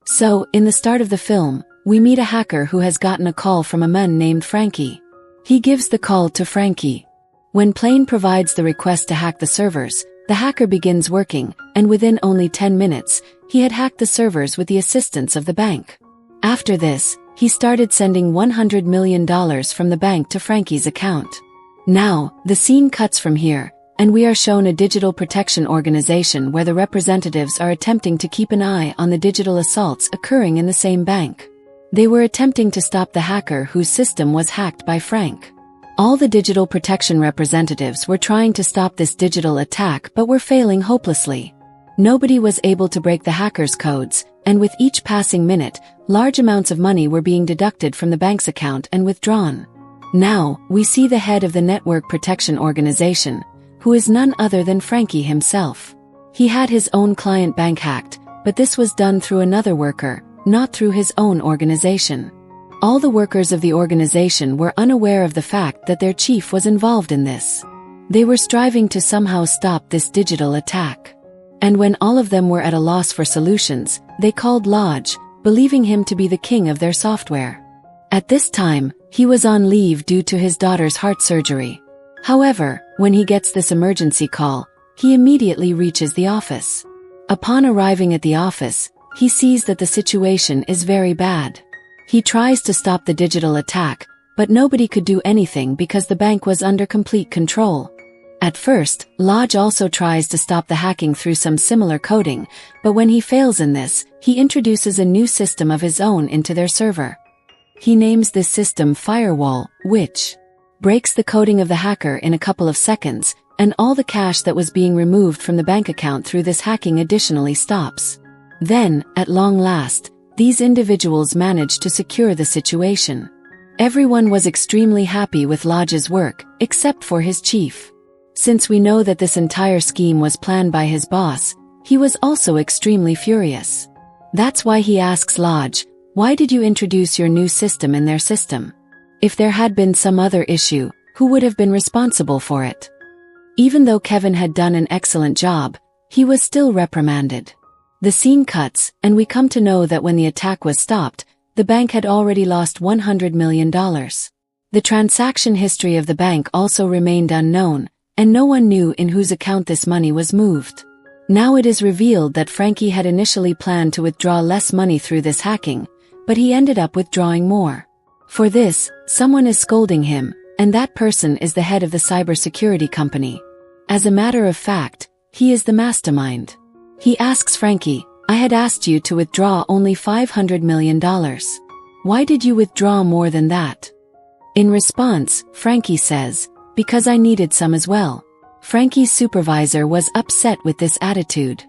So, in the start of the film, we meet a hacker who has gotten a call from a man named Frankie. He gives the call to Frankie. When Plane provides the request to hack the servers, the hacker begins working, and within only 10 minutes, he had hacked the servers with the assistance of the bank. After this, he started sending $100 million from the bank to Frankie's account. Now, the scene cuts from here, and we are shown a digital protection organization where the representatives are attempting to keep an eye on the digital assaults occurring in the same bank. They were attempting to stop the hacker whose system was hacked by Frank. All the digital protection representatives were trying to stop this digital attack but were failing hopelessly. Nobody was able to break the hacker's codes, and with each passing minute, large amounts of money were being deducted from the bank's account and withdrawn. Now, we see the head of the Network Protection Organization, who is none other than Frankie himself. He had his own client bank hacked, but this was done through another worker, not through his own organization. All the workers of the organization were unaware of the fact that their chief was involved in this. They were striving to somehow stop this digital attack. And when all of them were at a loss for solutions, they called Lodge, believing him to be the king of their software. At this time, he was on leave due to his daughter's heart surgery. However, when he gets this emergency call, he immediately reaches the office. Upon arriving at the office, he sees that the situation is very bad. He tries to stop the digital attack, but nobody could do anything because the bank was under complete control. At first, Lodge also tries to stop the hacking through some similar coding, but when he fails in this, he introduces a new system of his own into their server. He names this system Firewall, which breaks the coding of the hacker in a couple of seconds, and all the cash that was being removed from the bank account through this hacking additionally stops. Then, at long last, these individuals managed to secure the situation. Everyone was extremely happy with Lodge's work, except for his chief. Since we know that this entire scheme was planned by his boss, he was also extremely furious. That's why he asks Lodge, "Why did you introduce your new system in their system? If there had been some other issue, who would have been responsible for it?" Even though Kevin had done an excellent job, he was still reprimanded. The scene cuts, and we come to know that when the attack was stopped, the bank had already lost $100 million. The transaction history of the bank also remained unknown, and no one knew in whose account this money was moved. Now it is revealed that Frankie had initially planned to withdraw less money through this hacking, but he ended up withdrawing more. For this, someone is scolding him, and that person is the head of the cybersecurity company. As a matter of fact, he is the mastermind. He asks Frankie, "I had asked you to withdraw only $500 million. Why did you withdraw more than that?" In response, Frankie says, "Because I needed some as well." Frankie's supervisor was upset with this attitude.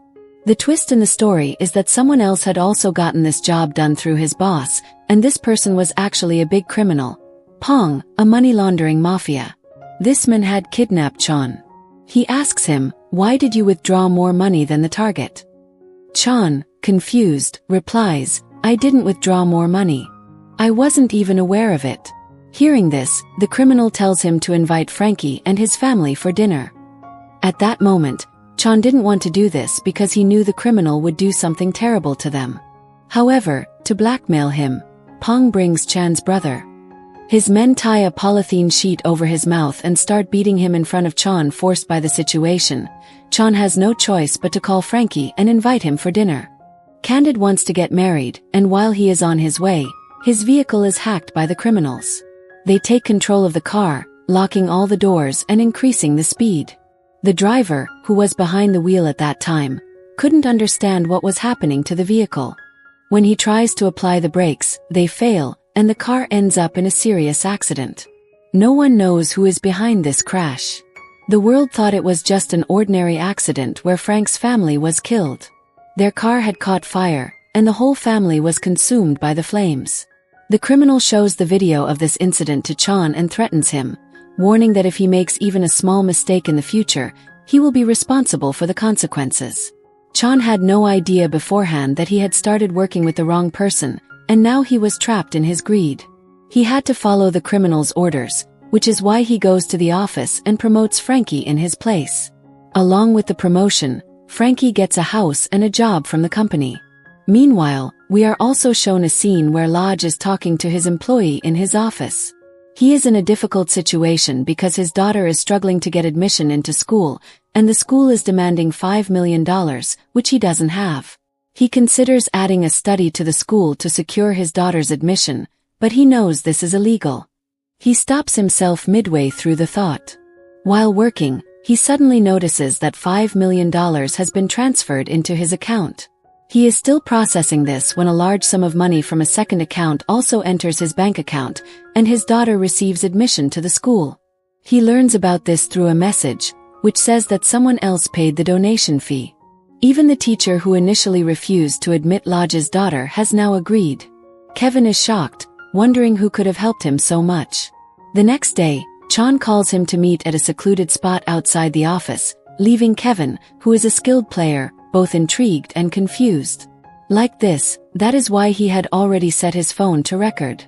The twist in the story is that someone else had also gotten this job done through his boss, and this person was actually a big criminal. Pong, a money laundering mafia. This man had kidnapped Chan. He asks him, "Why did you withdraw more money than the target?" Chan, confused, replies, "I didn't withdraw more money. I wasn't even aware of it." Hearing this, the criminal tells him to invite Frankie and his family for dinner. At that moment, Chan didn't want to do this because he knew the criminal would do something terrible to them. However, to blackmail him, Pong brings Chan's brother. His men tie a polythene sheet over his mouth and start beating him in front of Chan, forced by the situation. Chan has no choice but to call Frankie and invite him for dinner. Candid wants to get married, and while he is on his way, his vehicle is hacked by the criminals. They take control of the car, locking all the doors and increasing the speed. The driver, who was behind the wheel at that time, couldn't understand what was happening to the vehicle. When he tries to apply the brakes, they fail, and the car ends up in a serious accident. No one knows who is behind this crash. The world thought it was just an ordinary accident where Frank's family was killed. Their car had caught fire, and the whole family was consumed by the flames. The criminal shows the video of this incident to Chan and threatens him, warning that if he makes even a small mistake in the future, he will be responsible for the consequences. Chan had no idea beforehand that he had started working with the wrong person, and now he was trapped in his greed. He had to follow the criminal's orders, which is why he goes to the office and promotes Frankie in his place. Along with the promotion, Frankie gets a house and a job from the company. Meanwhile, we are also shown a scene where Lodge is talking to his employee in his office. He is in a difficult situation because his daughter is struggling to get admission into school, and the school is demanding $5 million, which he doesn't have. He considers adding a study to the school to secure his daughter's admission, but he knows this is illegal. He stops himself midway through the thought. While working, he suddenly notices that $5 million has been transferred into his account. He is still processing this when a large sum of money from a second account also enters his bank account, and his daughter receives admission to the school. He learns about this through a message, which says that someone else paid the donation fee. Even the teacher who initially refused to admit Lodge's daughter has now agreed. Kevin is shocked, wondering who could have helped him so much. The next day, Chan calls him to meet at a secluded spot outside the office, leaving Kevin, who is a skilled player, both intrigued and confused. Like this, that is why he had already set his phone to record.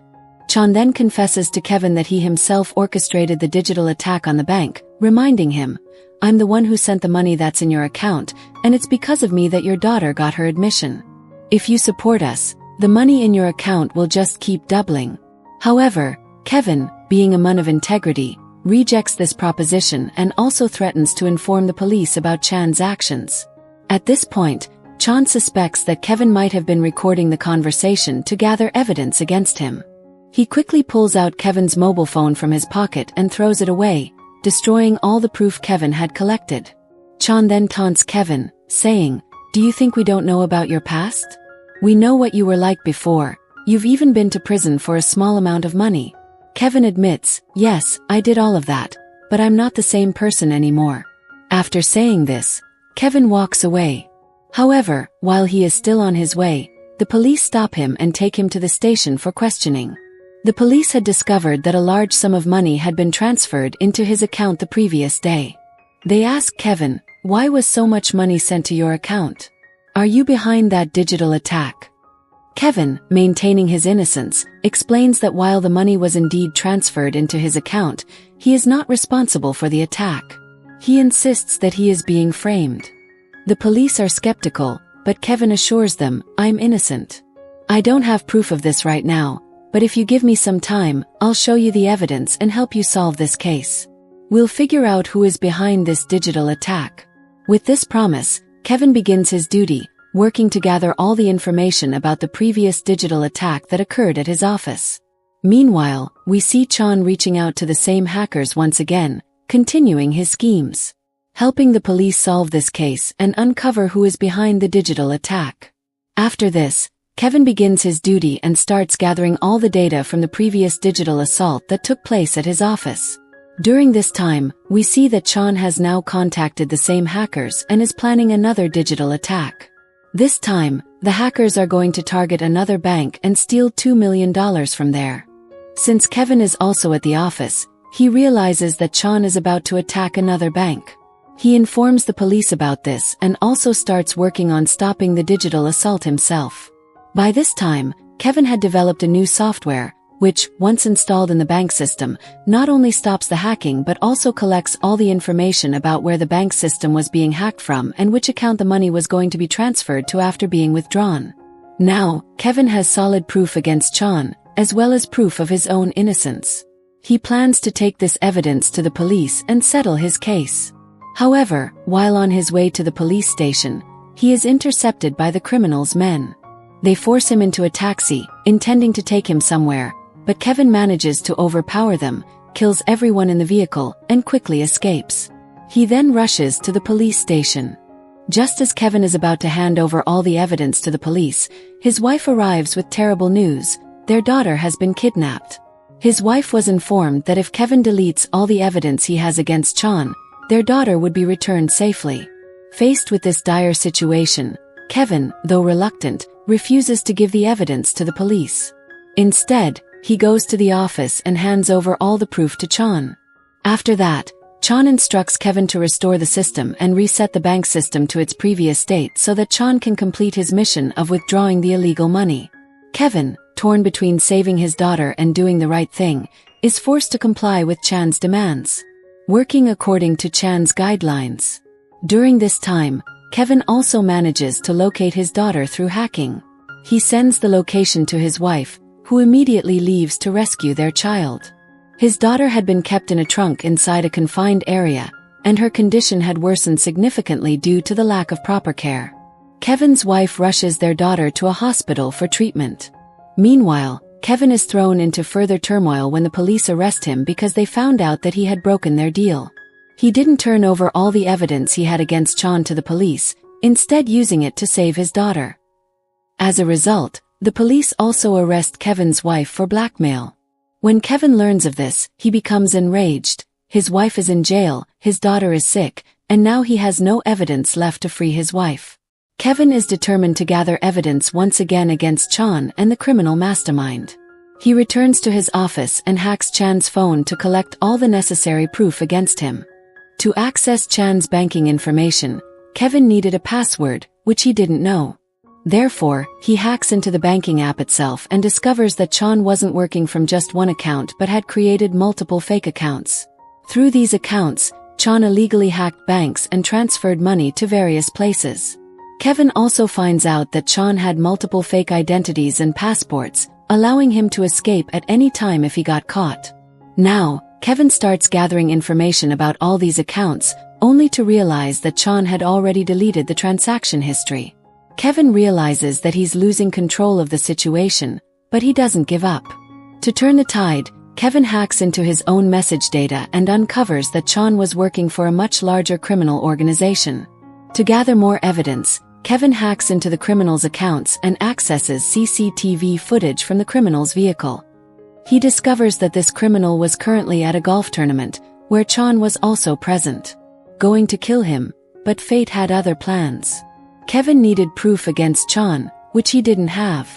Chan then confesses to Kevin that he himself orchestrated the digital attack on the bank, reminding him, "I'm the one who sent the money that's in your account, and it's because of me that your daughter got her admission. If you support us, the money in your account will just keep doubling." However, Kevin, being a man of integrity, rejects this proposition and also threatens to inform the police about Chan's actions. At this point, Chan suspects that Kevin might have been recording the conversation to gather evidence against him. He quickly pulls out Kevin's mobile phone from his pocket and throws it away, destroying all the proof Kevin had collected. Chan then taunts Kevin, saying, "Do you think we don't know about your past? We know what you were like before. You've even been to prison for a small amount of money." Kevin admits, "Yes, I did all of that, but I'm not the same person anymore." After saying this, Kevin walks away. However, while he is still on his way, the police stop him and take him to the station for questioning. The police had discovered that a large sum of money had been transferred into his account the previous day. They ask Kevin, "Why was so much money sent to your account? Are you behind that digital attack?" Kevin, maintaining his innocence, explains that while the money was indeed transferred into his account, he is not responsible for the attack. He insists that he is being framed. The police are skeptical, but Kevin assures them, "I'm innocent. I don't have proof of this right now, but if you give me some time, I'll show you the evidence and help you solve this case. We'll figure out who is behind this digital attack." With this promise, Kevin begins his duty, working to gather all the information about the previous digital attack that occurred at his office. Meanwhile, we see Chan reaching out to the same hackers once again, continuing his schemes, helping the police solve this case and uncover who is behind the digital attack. After this, Kevin begins his duty and starts gathering all the data from the previous digital assault that took place at his office. During this time, we see that Chan has now contacted the same hackers and is planning another digital attack. This time, the hackers are going to target another bank and steal $2 million from there. Since Kevin is also at the office, he realizes that Chan is about to attack another bank. He informs the police about this and also starts working on stopping the digital assault himself. By this time, Kevin had developed a new software, which, once installed in the bank system, not only stops the hacking but also collects all the information about where the bank system was being hacked from and which account the money was going to be transferred to after being withdrawn. Now, Kevin has solid proof against Chan, as well as proof of his own innocence. He plans to take this evidence to the police and settle his case. However, while on his way to the police station, he is intercepted by the criminals' men. They force him into a taxi, intending to take him somewhere, but Kevin manages to overpower them, kills everyone in the vehicle, and quickly escapes. He then rushes to the police station. Just as Kevin is about to hand over all the evidence to the police, his wife arrives with terrible news: their daughter has been kidnapped. His wife was informed that if Kevin deletes all the evidence he has against Chan, their daughter would be returned safely. Faced with this dire situation, Kevin, though reluctant, refuses to give the evidence to the police. Instead, he goes to the office and hands over all the proof to Chan. After that, Chan instructs Kevin to restore the system and reset the bank system to its previous state so that Chan can complete his mission of withdrawing the illegal money. Kevin, torn between saving his daughter and doing the right thing, is forced to comply with Chan's demands, working according to Chan's guidelines. During this time, Kevin also manages to locate his daughter through hacking. He sends the location to his wife, who immediately leaves to rescue their child. His daughter had been kept in a trunk inside a confined area, and her condition had worsened significantly due to the lack of proper care. Kevin's wife rushes their daughter to a hospital for treatment. Meanwhile, Kevin is thrown into further turmoil when the police arrest him because they found out that he had broken their deal. He didn't turn over all the evidence he had against Sean to the police, instead using it to save his daughter. As a result, the police also arrest Kevin's wife for blackmail. When Kevin learns of this, he becomes enraged. His wife is in jail, his daughter is sick, and now he has no evidence left to free his wife. Kevin is determined to gather evidence once again against Chan and the criminal mastermind. He returns to his office and hacks Chan's phone to collect all the necessary proof against him. To access Chan's banking information, Kevin needed a password, which he didn't know. Therefore, he hacks into the banking app itself and discovers that Chan wasn't working from just one account but had created multiple fake accounts. Through these accounts, Chan illegally hacked banks and transferred money to various places. Kevin also finds out that Chan had multiple fake identities and passports, allowing him to escape at any time if he got caught. Now, Kevin starts gathering information about all these accounts, only to realize that Chan had already deleted the transaction history. Kevin realizes that he's losing control of the situation, but he doesn't give up. To turn the tide, Kevin hacks into his own message data and uncovers that Chan was working for a much larger criminal organization. To gather more evidence, Kevin hacks into the criminal's accounts and accesses CCTV footage from the criminal's vehicle. He discovers that this criminal was currently at a golf tournament, where Chan was also present, going to kill him, but fate had other plans. Kevin needed proof against Chan, which he didn't have.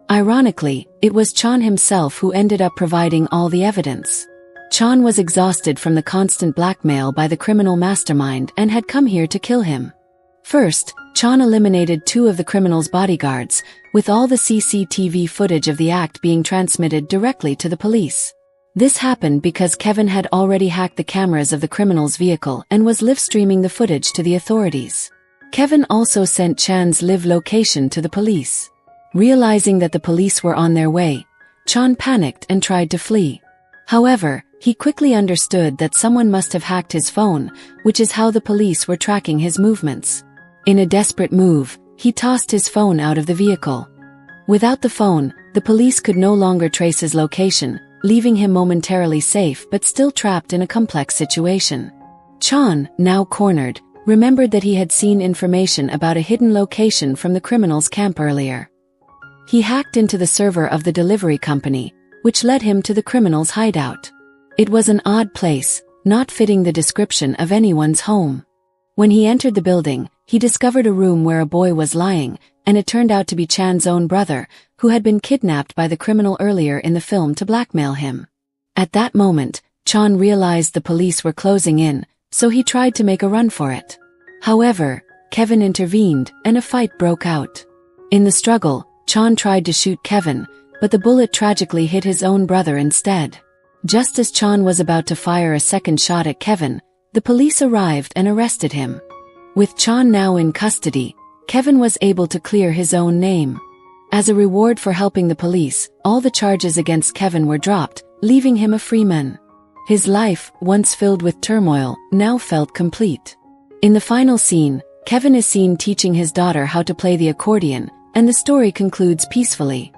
Ironically, it was Chan himself who ended up providing all the evidence. Chan was exhausted from the constant blackmail by the criminal mastermind and had come here to kill him. First, Chan eliminated 2 of the criminal's bodyguards, with all the CCTV footage of the act being transmitted directly to the police. This happened because Kevin had already hacked the cameras of the criminal's vehicle and was live-streaming the footage to the authorities. Kevin also sent Chan's live location to the police. Realizing that the police were on their way, Chan panicked and tried to flee. However, he quickly understood that someone must have hacked his phone, which is how the police were tracking his movements. In a desperate move, he tossed his phone out of the vehicle. Without the phone, the police could no longer trace his location, leaving him momentarily safe but still trapped in a complex situation. Chan, now cornered, remembered that he had seen information about a hidden location from the criminal's camp earlier. He hacked into the server of the delivery company, which led him to the criminal's hideout. It was an odd place, not fitting the description of anyone's home. When he entered the building, he discovered a room where a boy was lying, and it turned out to be Chan's own brother, who had been kidnapped by the criminal earlier in the film to blackmail him. At that moment, Chan realized the police were closing in, so he tried to make a run for it. However, Kevin intervened, and a fight broke out. In the struggle, Chan tried to shoot Kevin, but the bullet tragically hit his own brother instead. Just as Chan was about to fire a second shot at Kevin, the police arrived and arrested him. With Chan now in custody, Kevin was able to clear his own name. As a reward for helping the police, all the charges against Kevin were dropped, leaving him a free man. His life, once filled with turmoil, now felt complete. In the final scene, Kevin is seen teaching his daughter how to play the accordion, and the story concludes peacefully.